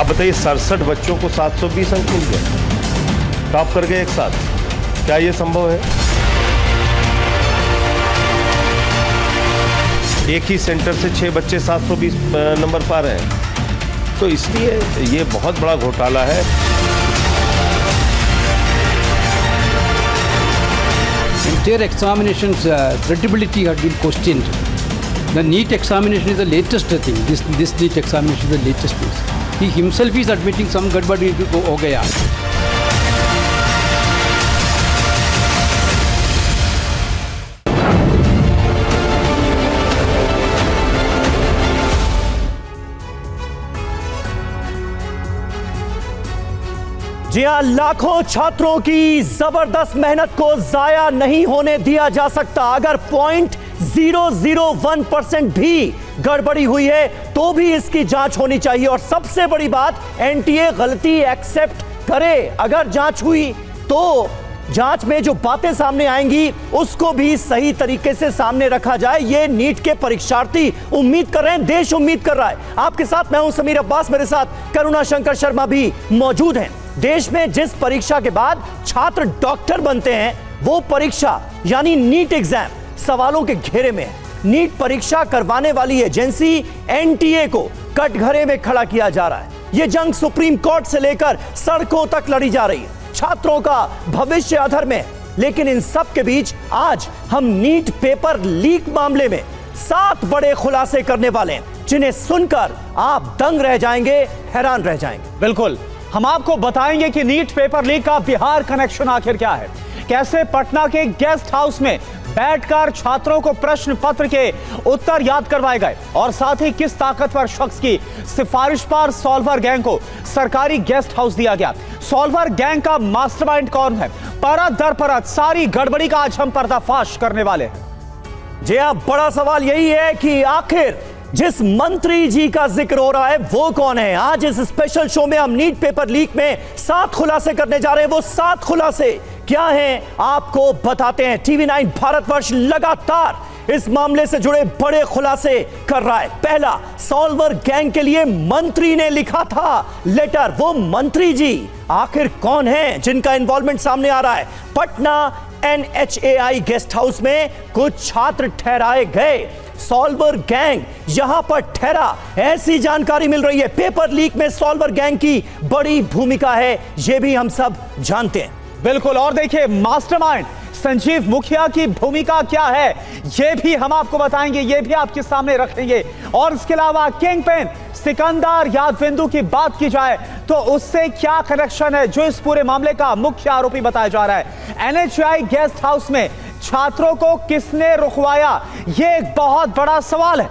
आप बताइए 67 बच्चों को 720 अंक मिल गए टॉप कर गए एक साथ, क्या ये संभव है? एक ही सेंटर से 6 बच्चे 720 नंबर पा रहे हैं, तो इसलिए ये बहुत बड़ा घोटाला है। Entire examinations credibility had been questioned. The NEET examination is the latest thing. This NEET examination is the latest thing. He himself is admitting some gadbadi ho gaya. जी हां, लाखों छात्रों की जबरदस्त मेहनत को जाया नहीं होने दिया जा सकता। अगर 0.001% भी गड़बड़ी हुई है तो भी इसकी जांच होनी चाहिए। और सबसे बड़ी बात, एनटीए गलती एक्सेप्ट करे। अगर जांच हुई तो जांच में जो बातें सामने आएंगी उसको भी सही तरीके से सामने रखा जाए। ये नीट के परीक्षार्थी उम्मीद कर रहे हैं, देश उम्मीद कर रहा है। आपके साथ मैं हूं समीर अब्बास, मेरे साथ करुणा शंकर शर्मा भी मौजूद हैं। देश में जिस परीक्षा के बाद छात्र डॉक्टर बनते हैं वो परीक्षा यानी नीट एग्जाम सवालों के घेरे में है। नीट परीक्षा करवाने वाली एजेंसी एनटीए को कटघरे में खड़ा किया जा रहा है। यह जंग सुप्रीम कोर्ट से लेकर सड़कों तक लड़ी जा रही है। छात्रों का भविष्य अधर में, लेकिन इन सब के बीच आज हम नीट पेपर लीक मामले में 7 बड़े खुलासे करने वाले हैं जिन्हें सुनकर आप दंग रह जाएंगे, हैरान रह जाएंगे। बिल्कुल, हम आपको बताएंगे कि नीट पेपर लीक का बिहार कनेक्शन आखिर क्या है, कैसे पटना के गेस्ट हाउस में बैठकर छात्रों को प्रश्न पत्र के उत्तर याद करवाए गए, और साथ ही किस ताकतवर शख्स की सिफारिश पर सॉल्वर गैंग को सरकारी गेस्ट हाउस दिया गया। सॉल्वर गैंग का मास्टरमाइंड कौन है, परत दर परत सारी गड़बड़ी का आज हम पर्दाफाश करने वाले हैं। जी हां, बड़ा सवाल यही है कि आखिर जिस मंत्री जी का जिक्र हो रहा है वो कौन है। आज इस स्पेशल शो में हम नीट पेपर लीक में 7 खुलासे करने जा रहे हैं। वो 7 खुलासे क्या हैं आपको बताते हैं। टीवी9 भारतवर्ष लगातार इस मामले से जुड़े बड़े खुलासे कर रहा है। पहला, सॉल्वर गैंग के लिए मंत्री ने लिखा था लेटर। वो मंत्री जी आखिर कौन है जिनका इन्वॉल्वमेंट सामने आ रहा है। पटना NHAI गेस्ट हाउस में कुछ छात्र ठहराए गए, सॉल्वर गैंग यहां पर ठहरा, ऐसी जानकारी मिल रही है। पेपर लीक में सॉल्वर गैंग की बड़ी भूमिका है, यह भी हम सब जानते हैं। बिल्कुल, और देखिए मास्टरमाइंड संजीव मुखिया की भूमिका क्या है यह भी हम आपको बताएंगे, यह भी आपके सामने रखेंगे। और इसके अलावा किंग पेन सिकंदर यादविंदु की बात की जाए तो उससे क्या कनेक्शन है, जो इस पूरे मामले का मुख्य आरोपी बताया जा रहा है। NHAI गेस्ट हाउस में छात्रों को किसने रुकवाया, यह एक बहुत बड़ा सवाल है।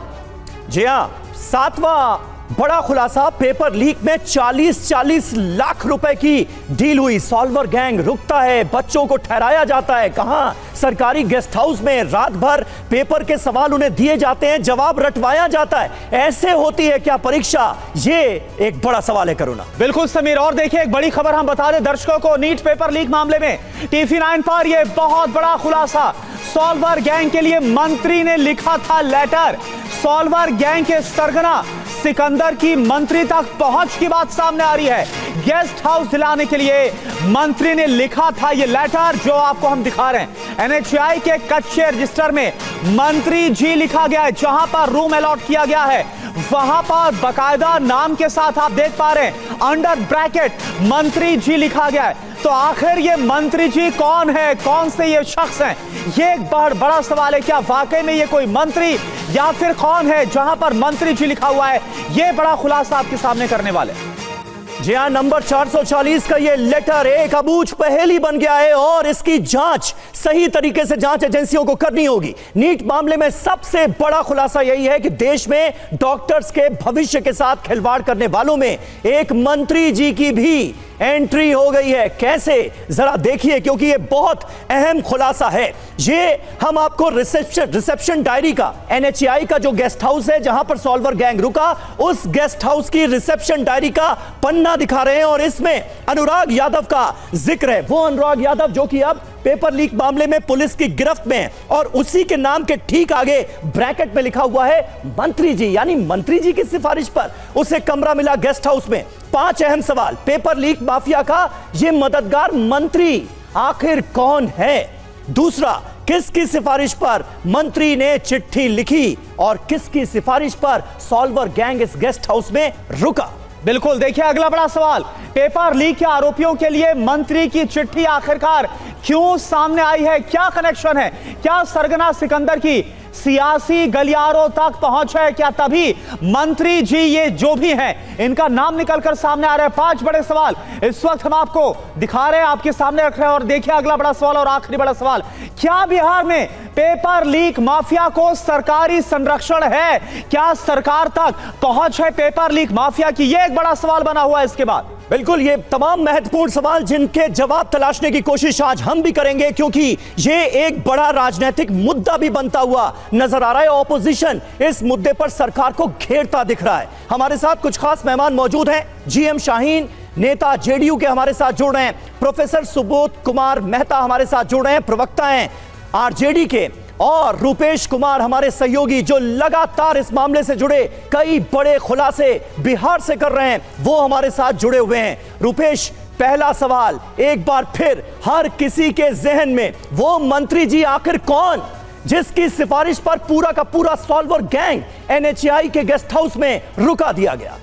जी हां, 7वां बड़ा खुलासा, पेपर लीक में 40 लाख रुपए की डील हुई। सॉल्वर गैंग रुकता है, बच्चों को ठहराया जाता है, कहां? सरकारी गेस्ट हाउस में। रात भर पेपर के सवाल उन्हें दिए जाते हैं, जवाब रटवाया जाता है। ऐसे होती है क्या परीक्षा? ये एक बड़ा सवाल है करुणा। बिल्कुल समीर, और देखिए एक बड़ी खबर हम बता दें दर्शकों को, नीट पेपर लीक मामले में टीवी9 पर यह बहुत बड़ा खुलासा। सॉल्वर गैंग के लिए मंत्री ने लिखा था लेटर। सॉल्वर गैंग के सरगना सिकंदर की मंत्री तक पहुंच की बात सामने आ रही है। गेस्ट हाउस दिलाने के लिए मंत्री ने लिखा था यह लेटर, जो आपको हम दिखा रहे हैं। NHAI के कच्चे रजिस्टर में मंत्री जी लिखा गया है। जहां पर रूम अलॉट किया गया है वहां पर बकायदा नाम के साथ आप देख पा रहे हैं, अंडर ब्रैकेट मंत्री जी लिखा गया है। तो आखिर ये मंत्री जी कौन है, कौन से ये शख्स हैं, ये एक बड़ा सवाल है। क्या वाकई में ये कोई मंत्री या फिर कौन है जहां पर मंत्री जी लिखा हुआ है, ये बड़ा खुलासा आपके सामने करने वाले। जी हां, नंबर 440 का यह लेटर एक अबूझ पहेली बन गया है और इसकी जांच सही तरीके से जांच एजेंसियों को करनी होगी। नीट मामले में सबसे बड़ा खुलासा यही है कि देश में डॉक्टर्स के भविष्य के साथ खिलवाड़ करने वालों में एक मंत्री जी की भी एंट्री हो गई है। कैसे, जरा देखिए, क्योंकि यह बहुत अहम खुलासा है। ये हम आपको रिसेप्शन डायरी का, NHAI का जो गेस्ट हाउस है जहां पर सॉल्वर गैंग रुका, उस गेस्ट हाउस की रिसेप्शन डायरी का पन्ना दिखा रहे हैं और इसमें अनुराग यादव का जिक्र है। वो अनुराग यादव जो कि अब पेपर लीक मामले में पुलिस की गिरफ्त में, और उसी के नाम के ठीक आगे ब्रैकेट में लिखा हुआ है मंत्री जी, यानी मंत्री जी की सिफारिश पर उसे कमरा मिला गेस्ट हाउस में। 5 अहम सवाल, पेपर लीक माफिया का यह मददगार मंत्री आखिर कौन है? दूसरा, किसकी सिफारिश पर मंत्री ने चिट्ठी लिखी और किसकी सिफारिश पर सॉल्वर गैंग इस गेस्ट हाउस में रुका? बिल्कुल, देखिए अगला बड़ा सवाल, पेपर लीक के आरोपियों के लिए मंत्री की चिट्ठी आखिरकार क्यों सामने आई है? क्या कनेक्शन है? क्या सरगना सिकंदर की सियासी गलियारों तक पहुंच है? क्या तभी मंत्री जी ये जो भी हैं इनका नाम निकलकर सामने आ रहा है? 5 बड़े सवाल इस वक्त हम आपको दिखा रहे हैं, आपके सामने रख रहे हैं। और देखिए अगला बड़ा सवाल और आखिरी बड़ा सवाल, क्या बिहार में पेपर लीक माफिया को सरकारी संरक्षण है? क्या सरकार तक पहुंच है पेपर लीक माफिया की? यह एक बड़ा सवाल बना हुआ है इसके बाद। बिल्कुल, ये तमाम महत्वपूर्ण सवाल जिनके जवाब तलाशने की कोशिश आज हम भी करेंगे, क्योंकि ये एक बड़ा राजनीतिक मुद्दा भी बनता हुआ नजर आ रहा है। ऑपोजिशन इस मुद्दे पर सरकार को घेरता दिख रहा है। हमारे साथ कुछ खास मेहमान मौजूद हैं। GM शाहीन, नेता जेडीयू के, हमारे साथ जुड़ रहे हैं। प्रोफेसर सुबोध कुमार मेहता हमारे साथ जुड़ रहे हैं, प्रवक्ता हैं आरजेडी के। और रूपेश कुमार हमारे सहयोगी, जो लगातार इस मामले से जुड़े कई बड़े खुलासे बिहार से कर रहे हैं, वो हमारे साथ जुड़े हुए हैं। रूपेश, पहला सवाल एक बार फिर हर किसी के जहन में, वो मंत्री जी आखिर कौन जिसकी सिफारिश पर पूरा का पूरा सॉल्वर गैंग NHAI के गेस्ट हाउस में रुका दिया गया?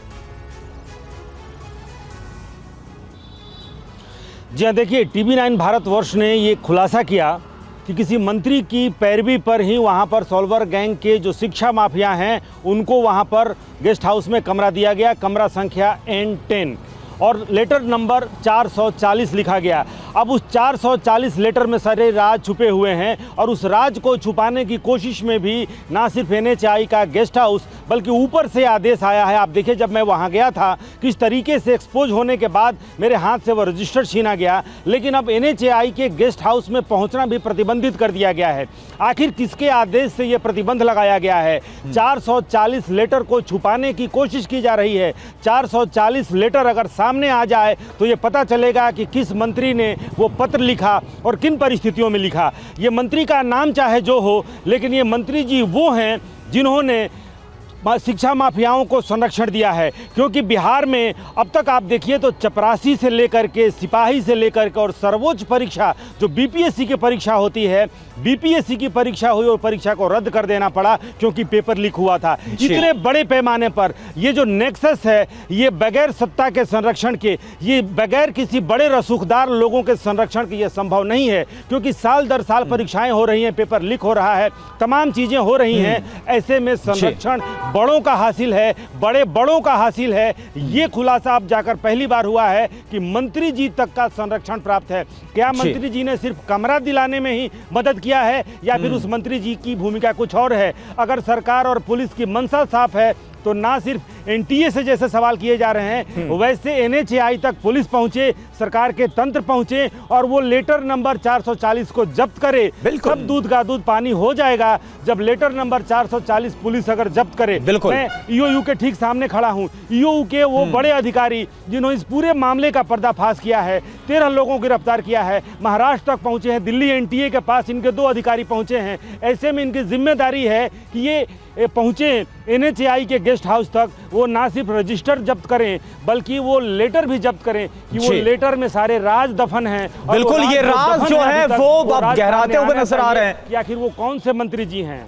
जी हाँ, देखिए TV9 भारतवर्ष ने ये खुलासा किया कि किसी मंत्री की पैरवी पर ही वहाँ पर सॉल्वर गैंग के जो शिक्षा माफिया हैं उनको वहाँ पर गेस्ट हाउस में कमरा दिया गया, कमरा संख्या N10, और लेटर नंबर 440 लिखा गया। अब उस 440 लेटर में सारे राज छुपे हुए हैं, और उस राज को छुपाने की कोशिश में भी ना सिर्फ NHAI का गेस्ट हाउस बल्कि ऊपर से आदेश आया है। आप देखिए, जब मैं वहाँ गया था किस तरीके से एक्सपोज होने के बाद मेरे हाथ से वो रजिस्टर छीना गया, लेकिन अब NHAI के गेस्ट हाउस में पहुँचना भी प्रतिबंधित कर दिया गया है। आखिर किसके आदेश से ये प्रतिबंध लगाया गया है? 440 लेटर को छुपाने की कोशिश की जा रही है। 440 लेटर अगर सामने आ जाए तो ये पता चलेगा कि किस मंत्री ने वो पत्र लिखा और किन परिस्थितियों में लिखा। ये मंत्री का नाम चाहे जो हो, लेकिन ये मंत्री जी वो हैं जिन्होंने शिक्षा माफियाओं को संरक्षण दिया है। क्योंकि बिहार में अब तक आप देखिए तो चपरासी से लेकर के, सिपाही से लेकर के, और सर्वोच्च परीक्षा जो BPSC की परीक्षा होती है, BPSC की परीक्षा हुई और परीक्षा को रद्द कर देना पड़ा क्योंकि पेपर लीक हुआ था। इतने बड़े पैमाने पर ये जो नेक्सस है, ये बगैर सत्ता के संरक्षण के, ये बगैर किसी बड़े रसूखदार लोगों के संरक्षण के ये संभव नहीं है। क्योंकि साल दर साल परीक्षाएं हो रही हैं, पेपर लीक हो रहा है, तमाम चीज़ें हो रही हैं। ऐसे में संरक्षण बड़ों का हासिल है, बड़ों का हासिल है। ये खुलासा अब जाकर पहली बार हुआ है कि मंत्री जी तक का संरक्षण प्राप्त है। क्या मंत्री जी ने सिर्फ कमरा दिलाने में ही मदद किया है, या फिर उस मंत्री जी की भूमिका कुछ और है? अगर सरकार और पुलिस की मंशा साफ है तो ना सिर्फ NTA से जैसे सवाल किए जा रहे हैं, वैसे NHAI तक पुलिस पहुंचे, सरकार के तंत्र पहुंचे, और वो लेटर नंबर 440 को जब्त करे। सब दूध का दूध पानी हो जाएगा जब लेटर नंबर 440 पुलिस अगर जब्त करे। मैं EOU के ठीक सामने खड़ा हूं। EOU के वो बड़े अधिकारी जिन्होंने इस पूरे मामले का पर्दाफाश किया है, 13 लोगों को गिरफ्तार किया है, महाराष्ट्र तक पहुंचे हैं, दिल्ली NTA के पास इनके 2 अधिकारी पहुंचे हैं। ऐसे में इनकी जिम्मेदारी है कि ये पहुंचे NHAI के गेस्ट हाउस तक, वो ना सिर्फ रजिस्टर जब्त करें बल्कि वो लेटर भी जब्त करें कि वो लेटर में सारे राज दफन हैं। बिल्कुल, ये राज जो है वो अब गहराते हुए नजर आ रहे हैं कि आखिर वो कौन से मंत्री जी हैं।